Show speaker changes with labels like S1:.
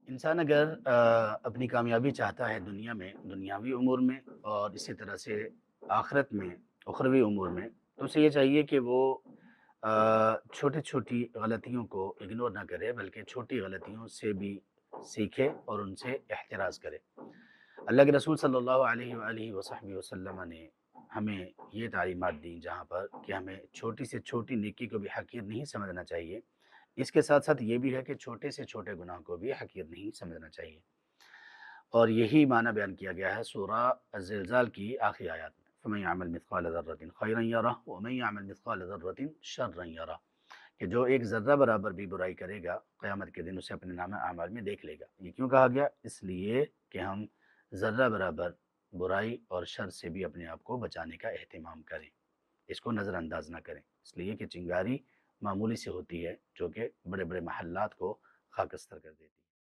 S1: इंसान अगर अपनी कामयाबी चाहता है दुनिया में, दुनियावी उमूर में और इसी तरह से आखिरत में, उखरवी उमूर में, तो उसे ये चाहिए कि वो छोटी-छोटी गलतियों को इग्नोर ना करे, बल्कि छोटी गलतियों से भी सीखे और उनसे एहतिराज़ करे। अल्लाह के रसूल सल्लल्लाहु अलैहि वआलिहि वसल्लम ने हमें ये तालीमात दी जहाँ पर कि हमें छोटी से छोटी नेकी को भी हक़ीर नहीं समझना चाहिए। इसके साथ-साथ ये भी है कि छोटे से छोटे गुनाह को भी हक़ीर नहीं समझना चाहिए। और यही माना बयान किया गया है सूरा अज़्ज़िलज़ाल की आखिरी आयत में, फ़मन यअमल मिथक़ाल ज़र्रतिन खैरन यरह व मन यअमल मिथक़ाल ज़र्रतिन शर्रन यरह, कि जो एक ज़र्रा बराबर भी बुराई करेगा, क़यामत के दिन उसे अपने नामे आमाल में देख लेगा। ये क्यों कहा गया? इसलिए कि हम ज़र्रा बराबर बुराई और शर से भी अपने आप को बचाने का एहतिमाम करें, इसको नज़रअंदाज ना करें। इसलिए कि चिंगारी मामूली सी होती है, जो कि बड़े-बड़े महल्लात को खाकस्तर कर देती है।